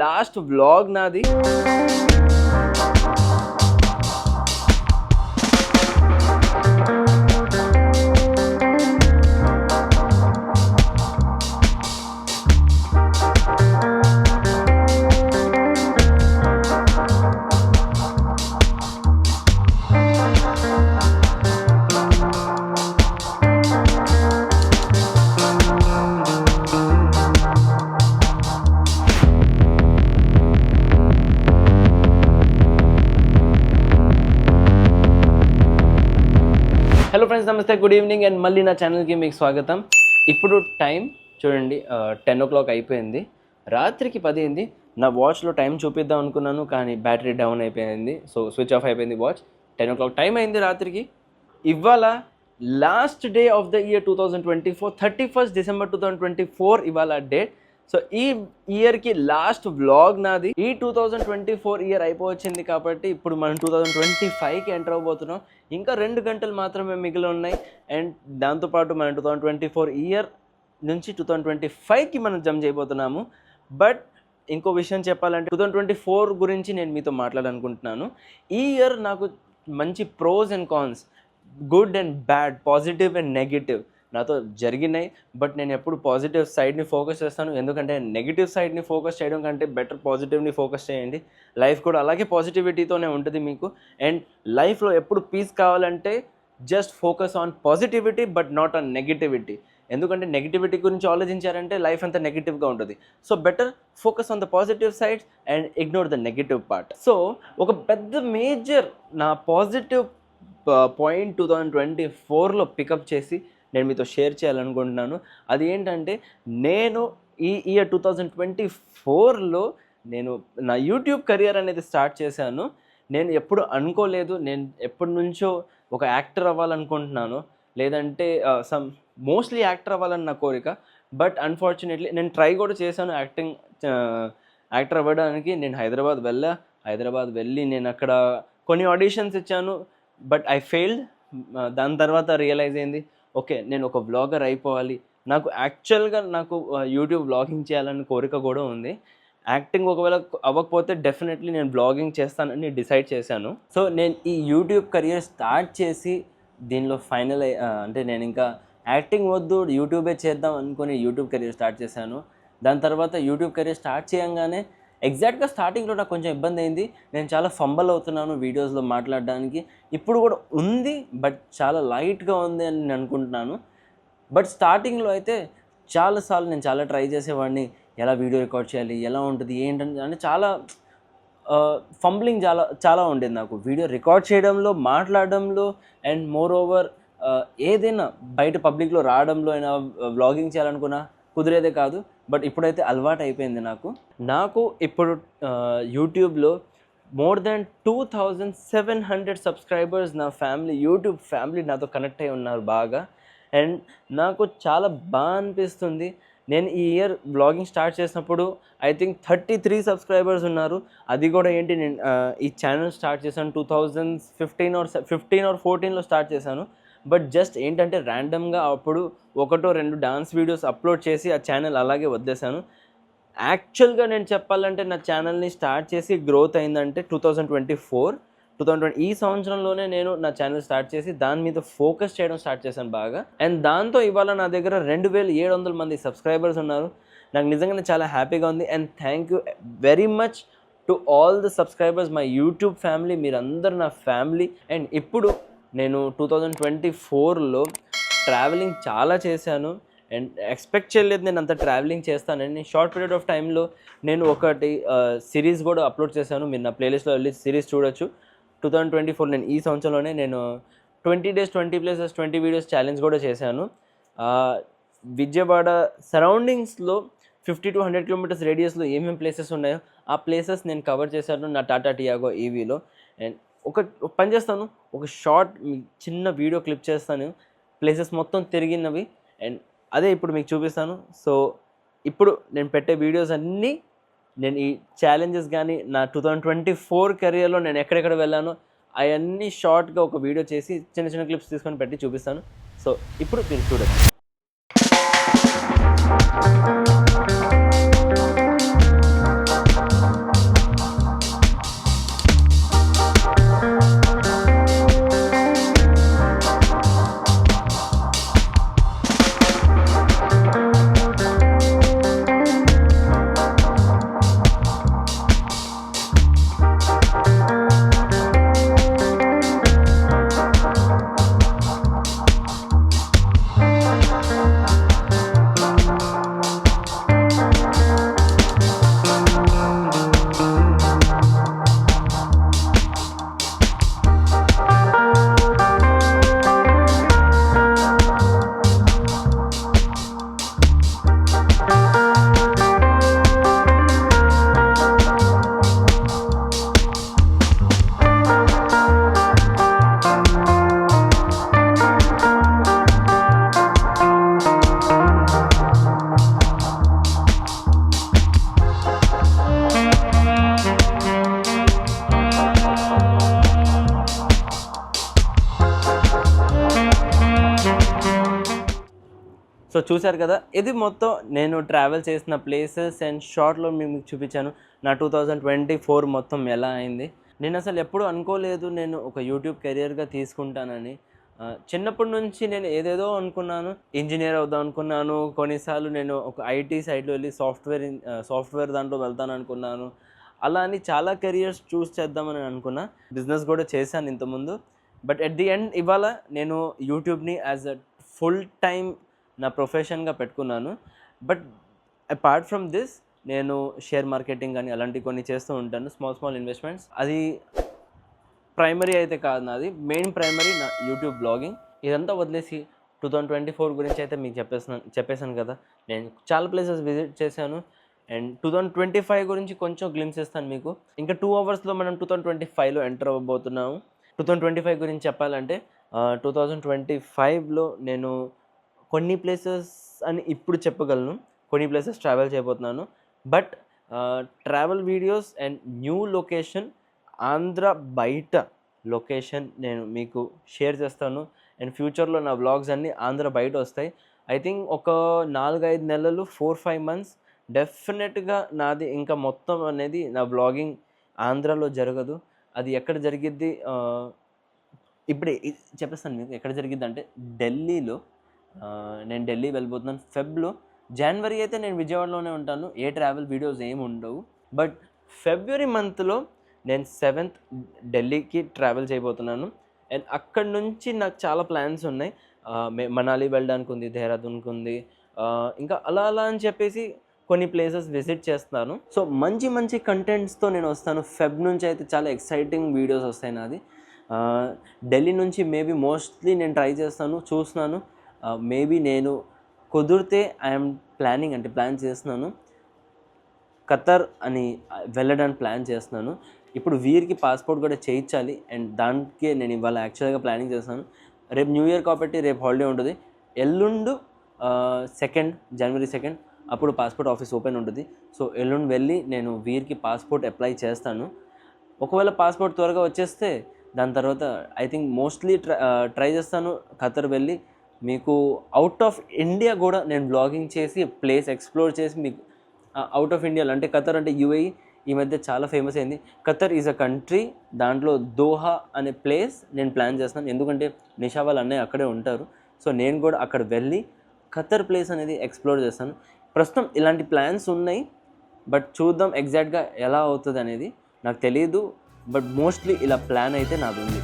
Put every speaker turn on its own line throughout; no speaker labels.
Last vlog నాది. Hello friends, నమస్తే, good evening and మళ్ళీ నా ఛానల్కి మీకు స్వాగతం. ఇప్పుడు టైం చూడండి, 10 o'clock అయిపోయింది. రాత్రికి 10 అయింది. నా వాచ్లో టైం చూపిద్దాం అనుకున్నాను, కానీ బ్యాటరీ డౌన్ అయిపోయింది. సో స్విచ్ ఆఫ్ అయిపోయింది వాచ్. 10 o'clock టైం అయింది రాత్రికి. ఇవాళ last day of the year 2024, 31st December 2024 ఇవాళ డేట్. సో ఈ ఇయర్కి లాస్ట్ వ్లాగ్ నాది. ఈ 2024 ఇయర్ అయిపోవచ్చింది కాబట్టి ఇప్పుడు మనం 2025కి ఎంటర్ అవబోతున్నాం. ఇంకా 2 గంటలు మాత్రమే మిగిలి ఉన్నాయి. అండ్ దాంతోపాటు మనం 2024 ఇయర్ నుంచి 2025కి మనం జంప్ చేయబోతున్నాము. బట్ ఇంకో విషయం చెప్పాలంటే 2024 గురించి నేను మీతో మాట్లాడాలనుకుంటున్నాను. ఈ ఇయర్ నాకు మంచి pros and cons, good and bad, positive and negative నాతో జరిగినాయి. బట్ నేను ఎప్పుడు పాజిటివ్ సైడ్ని ఫోకస్ చేస్తాను, ఎందుకంటే నెగిటివ్ సైడ్ని ఫోకస్ చేయడం కంటే బెటర్ పాజిటివ్ని ఫోకస్ చేయండి. లైఫ్ కూడా అలాగే పాజిటివిటీతోనే ఉంటుంది మీకు. అండ్ లైఫ్లో ఎప్పుడు పీస్ కావాలంటే just focus on positivity but not on negativity. ఎందుకంటే నెగిటివిటీ గురించి ఆలోచించారంటే లైఫ్ అంతా నెగిటివ్గా ఉంటుంది. So better focus on the positive sides and ignore the negative part. So ఒక పెద్ద మేజర్ నా పాజిటివ్ పాయింట్ 2024లో పికప్ చేసి నేను మీతో షేర్ చేయాలనుకుంటున్నాను. అది ఏంటంటే, నేను ఈ ఇయర్ 2024లో నేను నా యూట్యూబ్ కెరియర్ అనేది స్టార్ట్ చేశాను. నేను ఎప్పుడు అనుకోలేదు, నేను ఎప్పటి నుంచో ఒక యాక్టర్ అవ్వాలనుకుంటున్నాను, లేదంటే మోస్ట్లీ యాక్టర్ అవ్వాలని నా కోరిక. బట్ అన్ఫార్చునేట్లీ నేను ట్రై కూడా చేశాను యాక్టర్ అవ్వడానికి. నేను హైదరాబాద్ వెళ్ళి నేను అక్కడ కొన్ని ఆడిషన్స్ ఇచ్చాను. But I failed. దాని తర్వాత రియలైజ్ అయింది, ఓకే నేను ఒక వ్లాగర్ అయిపోవాలి. నాకు యాక్చువల్గా యూట్యూబ్ వ్లాగింగ్ చేయాలని కోరిక కూడా ఉంది. యాక్టింగ్ ఒకవేళ అవ్వకపోతే డెఫినెట్లీ నేను వ్లాగింగ్ చేస్తానని డిసైడ్ చేశాను. సో నేను ఈ యూట్యూబ్ కెరియర్ స్టార్ట్ చేసి దీనిలో ఫైనల్ అంటే నేను ఇంకా యాక్టింగ్ వద్దు, యూట్యూబే చేద్దాం అనుకుని యూట్యూబ్ కెరియర్ స్టార్ట్ చేశాను. దాని తర్వాత యూట్యూబ్ కెరియర్ స్టార్ట్ చేయగానే ఎగ్జాక్ట్గా స్టార్టింగ్లో నాకు కొంచెం ఇబ్బంది అయింది. నేను చాలా ఫంబల్ అవుతున్నాను వీడియోస్లో మాట్లాడడానికి. ఇప్పుడు కూడా ఉంది, బట్ చాలా లైట్గా ఉంది అని నేను అనుకుంటున్నాను. బట్ స్టార్టింగ్లో అయితే చాలాసార్లు నేను చాలా ట్రై చేసేవాడిని, ఎలా వీడియో రికార్డ్ చేయాలి, ఎలా ఉంటుంది ఏంటని, అంటే చాలా ఫంబ్లింగ్ చాలా ఉండేది నాకు వీడియో రికార్డ్ చేయడంలో, మాట్లాడడంలో. అండ్ మోర్ ఓవర్ ఏదైనా బయట పబ్లిక్లో రావడంలో అయినా, వ్లాగింగ్ చేయాలనుకున్నా కుదిరేదే కాదు. బట్ ఇప్పుడైతే అలవాటు అయిపోయింది నాకు ఇప్పుడు యూట్యూబ్లో మోర్ దాన్ 2700 సబ్స్క్రైబర్స్ నా ఫ్యామిలీ, యూట్యూబ్ ఫ్యామిలీ నాతో కనెక్ట్ అయి ఉన్నారు బాగా. అండ్ నాకు చాలా బాగా అనిపిస్తుంది. నేను ఈ ఇయర్ బ్లాగింగ్ స్టార్ట్ చేసినప్పుడు ఐ థింక్ 33 సబ్స్క్రైబర్స్ ఉన్నారు. అది కూడా ఏంటి, నేను ఈ ఛానల్ స్టార్ట్ చేశాను 2015 or 14లో స్టార్ట్ చేశాను. బట్ జస్ట్ ఏంటంటే ర్యాండమ్గా అప్పుడు 1-2 డాన్స్ వీడియోస్ అప్లోడ్ చేసి ఆ ఛానల్ అలాగే వదిలేశాను. యాక్చువల్గా నేను చెప్పాలంటే నా ఛానల్ని స్టార్ట్ చేసి గ్రోత్ అయిందంటే 2020 ఈ సంవత్సరంలోనే నేను నా ఛానల్ స్టార్ట్ చేసి దాని మీద ఫోకస్ చేయడం స్టార్ట్ చేశాను బాగా. అండ్ దాంతో ఇవాళ నా దగ్గర 2700 మంది సబ్స్క్రైబర్స్ ఉన్నారు. నాకు నిజంగానే చాలా హ్యాపీగా ఉంది. And thank you very much to all the subscribers, my YouTube family. మీరందరూ నా ఫ్యామిలీ. అండ్ ఇప్పుడు నేను 2024లో ట్రావెలింగ్ చాలా చేశాను. అండ్ ఎక్స్పెక్ట్ చేయలేదు నేను అంత ట్రావెలింగ్ చేస్తానని. షార్ట్ పీరియడ్ ఆఫ్ టైంలో నేను ఒకటి సిరీస్ కూడా అప్లోడ్ చేశాను. మీరు నా ప్లేలిస్ట్లో వెళ్ళి సిరీస్ చూడొచ్చు. 2024 నేను ఈ సంవత్సరంలోనే నేను 20 days 20 places 20 videos ఛాలెంజ్ కూడా చేశాను. విజయవాడ సరౌండింగ్స్లో 50 to 100 kilometers రేడియస్లో ఏమేమి ప్లేసెస్ ఉన్నాయో ఆ ప్లేసెస్ నేను కవర్ చేశాను నా టాటా టియాగో ఈవీలో. అండ్ ఒక పని చేస్తాను, ఒక షార్ట్ చిన్న వీడియో క్లిప్ చేస్తాను ప్లేసెస్ మొత్తం తిరిగినవి. అండ్ అదే ఇప్పుడు మీకు చూపిస్తాను. సో ఇప్పుడు నేను పెట్టే వీడియోస్ అన్నీ నేను ఈ ఛాలెంజెస్ కానీ నా 2024 కెరియర్లో నేను ఎక్కడెక్కడ వెళ్ళానో అవన్నీ షార్ట్గా ఒక వీడియో చేసి చిన్న చిన్న క్లిప్స్ తీసుకొని పెట్టి చూపిస్తాను. సో ఇప్పుడు మీరు చూడండి. సో చూశారు కదా, ఇది మొత్తం నేను ట్రావెల్ చేసిన ప్లేసెస్ అండ్ షార్ట్లో మీకు చూపించాను నా 2024 మొత్తం ఎలా అయింది. నేను అసలు ఎప్పుడూ అనుకోలేదు నేను ఒక యూట్యూబ్ కెరియర్గా తీసుకుంటానని. చిన్నప్పటి నుంచి నేను ఏదేదో అనుకున్నాను, ఇంజనీర్ అవుదాం అనుకున్నాను, కొన్నిసార్లు నేను ఒక ఐటీ సైడ్లో వెళ్ళి సాఫ్ట్వేర్ దాంట్లో వెళ్తాను అనుకున్నాను. అలా అని చాలా కెరియర్స్ చూస్ చేద్దామని అనుకున్నా, బిజినెస్ కూడా చేశాను ఇంతకుముందు. బట్ ఎట్ ది ఎండ్ ఇవాళ నేను యూట్యూబ్ని యాజ్ అ ఫుల్ టైం నా ప్రొఫెషన్గా పెట్టుకున్నాను. బట్ అపార్ట్ ఫ్రమ్ దిస్ నేను షేర్ మార్కెటింగ్ కానీ అలాంటివి కొన్ని చేస్తూ ఉంటాను, స్మాల్ ఇన్వెస్ట్మెంట్స్. అది ప్రైమరీ అయితే కాదు, నాది మెయిన్ ప్రైమరీ నా యూట్యూబ్ బ్లాగింగ్. ఇదంతా వదిలేసి 2024 గురించి అయితే మీకు చెప్పేశాను కదా. నేను చాలా ప్లేసెస్ విజిట్ చేశాను అండ్ 2025 గురించి కొంచెం గ్లిమ్స్ ఇస్తాను మీకు. ఇంకా 2 అవర్స్లో మనం 2025లో ఎంటర్ అవ్వబోతున్నాము. 2025 గురించి చెప్పాలంటే 2025లో నేను కొన్ని ప్లేసెస్ అని ఇప్పుడు చెప్పగలను, కొన్ని ప్లేసెస్ ట్రావెల్ చేయబోతున్నాను. But travel videos and new location, Andhra బయట లొకేషన్ నేను మీకు షేర్ చేస్తాను. అండ్ ఫ్యూచర్లో నా వ్లాగ్స్ అన్నీ ఆంధ్ర బయట వస్తాయి. ఐ థింక్ ఒక 4-5 నెలలు, 4-5 మంత్స్ డెఫినెట్గా నాది ఇంకా మొత్తం అనేది నా వ్లాగింగ్ ఆంధ్రాలో జరగదు. అది ఎక్కడ జరిగిద్ది ఇప్పుడే చెప్పేస్తాను మీకు. ఎక్కడ జరిగిద్ది అంటే ఢిల్లీలో. నేను ఢిల్లీ వెళ్ళిపోతున్నాను ఫెబ్లో. జనవరి అయితే నేను విజయవాడలోనే ఉంటాను, ఏ ట్రావెల్ వీడియోస్ ఏమి ఉండవు. బట్ ఫిబ్రవరి మంత్లో నేను 7th ఢిల్లీకి ట్రావెల్ చేయబోతున్నాను. అండ్ అక్కడ నుంచి నాకు చాలా ప్లాన్స్ ఉన్నాయి. మనాలి వెళ్ళడానికి ఉంది, దేహరాదూన్కి ఉంది, ఇంకా అలా అని చెప్పేసి కొన్ని ప్లేసెస్ విజిట్ చేస్తున్నాను. సో మంచి కంటెంట్స్తో నేను వస్తాను. ఫెబ్ నుంచి అయితే చాలా ఎక్సైటింగ్ వీడియోస్ వస్తాయి నాది. ఢిల్లీ నుంచి మేబీ మోస్ట్లీ నేను ట్రై చేస్తాను, చూస్తున్నాను. మేబీ నేను కుదిరితే ఐఎమ్ ప్లాన్ చేస్తున్నాను ఖతర్ అని వెళ్ళడానికి ప్లాన్ చేస్తున్నాను. ఇప్పుడు వీరికి పాస్పోర్ట్ కూడా చేయించాలి అండ్ దానికే నేను ఇవాళ యాక్చువల్గా ప్లానింగ్ చేస్తాను. రేపు న్యూ ఇయర్ కాబట్టి రేపు హాలిడే ఉంటుంది. ఎల్లుండు జనవరి 2 అప్పుడు పాస్పోర్ట్ ఆఫీస్ ఓపెన్ ఉంటుంది. సో ఎల్లుండి వెళ్ళి నేను వీరికి పాస్పోర్ట్ అప్లై చేస్తాను. ఒకవేళ పాస్పోర్ట్ త్వరగా వచ్చేస్తే దాని తర్వాత ఐ థింక్ మోస్ట్లీ ట్రై చేస్తాను ఖతర్ వెళ్ళి మీకు అవుట్ ఆఫ్ ఇండియా కూడా నేను బ్లాగింగ్ చేసి ప్లేస్ ఎక్స్ప్లోర్ చేసి మీకు అవుట్ ఆఫ్ ఇండియాలో అంటే ఖతర్ అంటే యూఏఈ ఈ మధ్య చాలా ఫేమస్ అయింది. ఖతర్ ఈజ్ అ కంట్రీ, దాంట్లో దోహా అనే ప్లేస్ నేను ప్లాన్ చేస్తున్నాను. ఎందుకంటే నిషా వాళ్ళు అన్నయ్య అక్కడే ఉంటారు. సో నేను కూడా అక్కడ వెళ్ళి ఖతర్ ప్లేస్ అనేది ఎక్స్ప్లోర్ చేస్తాను. ప్రస్తుతం ఇలాంటి ప్లాన్స్ ఉన్నాయి, బట్ చూద్దాం ఎగ్జాక్ట్గా ఎలా అవుతుంది అనేది నాకు తెలియదు. బట్ మోస్ట్లీ ఇలా ప్లాన్ అయితే నాది ఉంది.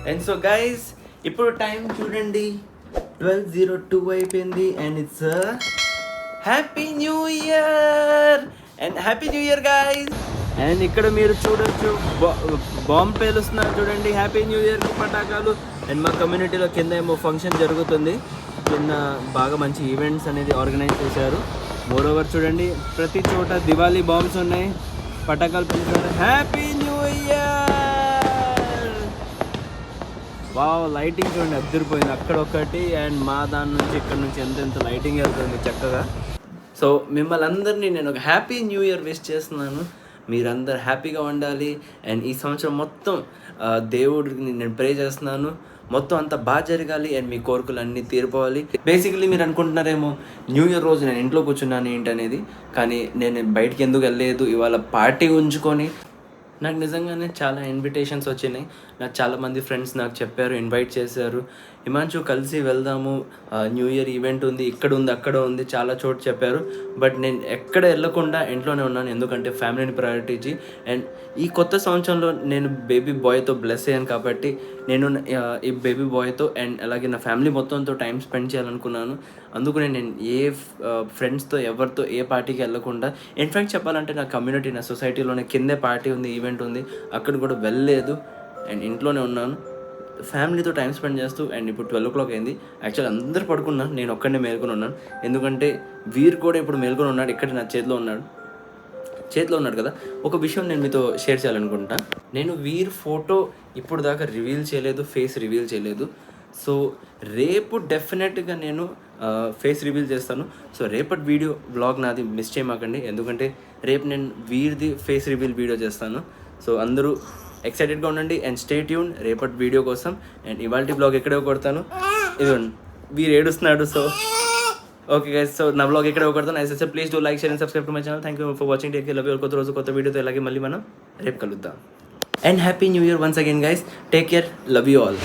అండ్ సో గైస్, ఇప్పుడు టైం చూడండి 12:02 అయిపోయింది and it's happy new year and happy new year guys. And ఇక్కడ మీరు చూడొచ్చు బాంబ్ పేలుస్తున్నారు చూడండి, హ్యాపీ న్యూ ఇయర్కి పటాకాలు. అండ్ మా కమ్యూనిటీలో కింద ఏమో ఫంక్షన్ జరుగుతుంది, కింద బాగా మంచి ఈవెంట్స్ అనేది ఆర్గనైజ్ చేశారు. మోరోవర్ చూడండి ప్రతి చోట దివాళీ బాంబ్స్ ఉన్నాయి, పటాకాలు పెంచుతారు. Happy new year. Wow, lighting చూడండి అద్దరిపోయింది అక్కడ ఒకటి అండ్ మా దాని నుంచి ఇక్కడ నుంచి ఎంత లైటింగ్ వెళ్తుంది చక్కగా. సో మిమ్మల్ని అందరినీ నేను ఒక హ్యాపీ న్యూ ఇయర్ విష్ చేస్తున్నాను. మీరందరూ హ్యాపీగా ఉండాలి అండ్ ఈ సంవత్సరం మొత్తం దేవుడికి నేను ప్రే చేస్తున్నాను మొత్తం అంతా బాగా జరగాలి అండ్ మీ కోరికలు అన్నీ తీరిపోవాలి. బేసికలీ మీరు అనుకుంటున్నారేమో న్యూ ఇయర్ రోజు నేను ఇంట్లో కూర్చున్నాను ఏంటనేది, కానీ నేను బయటికి ఎందుకు వెళ్ళలేదు. ఇవాళ పార్టీ ఉంచుకొని నాకు నిజంగానే చాలా ఇన్విటేషన్స్ వచ్చినాయి. నాకు చాలామంది ఫ్రెండ్స్ నాకు చెప్పారు, ఇన్వైట్ చేశారు, హిమాంశు కలిసి వెళ్దాము, న్యూ ఇయర్ ఈవెంట్ ఉంది, ఇక్కడ ఉంది అక్కడ ఉంది, చాలా చోటు చెప్పారు. బట్ నేను ఎక్కడ వెళ్ళకుండా ఇంట్లోనే ఉన్నాను, ఎందుకంటే ఫ్యామిలీని ప్రయారిటీ ఇచ్చి. అండ్ ఈ కొత్త సంవత్సరంలో నేను బేబీ బాయ్తో బ్లెస్ అయ్యాను కాబట్టి నేను ఈ బేబీ బాయ్తో అండ్ అలాగే నా ఫ్యామిలీ మొత్తంతో టైం స్పెండ్ చేయాలనుకున్నాను. అందుకు నేను ఏ ఫ్రెండ్స్తో ఎవరితో ఏ పార్టీకి వెళ్ళకుండా, ఇన్ఫ్యాక్ట్ చెప్పాలంటే నా కమ్యూనిటీ నా సొసైటీలోనే కిందే పార్టీ ఉంది, ఈవెంట్ ఉంది, అక్కడ కూడా వెళ్ళలేదు అండ్ ఇంట్లోనే ఉన్నాను ఫ్యామిలీతో టైం స్పెండ్ చేస్తూ. అండ్ ఇప్పుడు 12 o'clock అయింది. యాక్చువల్లీ అందరూ పడుకున్నాను, నేను ఒక్కడే మేల్కొని ఉన్నాను. ఎందుకంటే వీరు కూడా ఇప్పుడు మేల్కొని ఉన్నాడు, ఇక్కడ నా చేతిలో ఉన్నాడు కదా. ఒక విషయం నేను మీతో షేర్ చేయాలనుకుంటా. నేను వీర్ ఫోటో ఇప్పుడు దాకా రివీల్ చేయలేదు, ఫేస్ రివీల్ చేయలేదు. సో రేపు డెఫినెట్గా నేను ఫేస్ రివీల్ చేస్తాను. సో రేపటి వీడియో బ్లాగ్ నాది మిస్ చేయమాకండి, ఎందుకంటే రేపు నేను వీర్ది ఫేస్ రివీల్ వీడియో చేస్తాను. సో అందరూ ఎక్సైటెడ్గా ఉండండి అండ్ స్టే ట్యూన్ రేపటి వీడియో కోసం. అండ్ ఇవాళ బ్లాగ్ ఎక్కడో కొడతాను, ఇదిగోండి వీరు ఏడుస్తున్నాడు. సో ఓకే గైస్, సో నా బ్లాగ్ ఎక్కడో కొడతాను. As I please do like, share and subscribe to my channel. Thank you for watching. Take care, love you. కొత్త రోజు కొత్త వీడియోతో ఇలాగే మళ్ళీ మనం రేపు కలుద్దాం. And happy new year once again guys. Take care, love you all.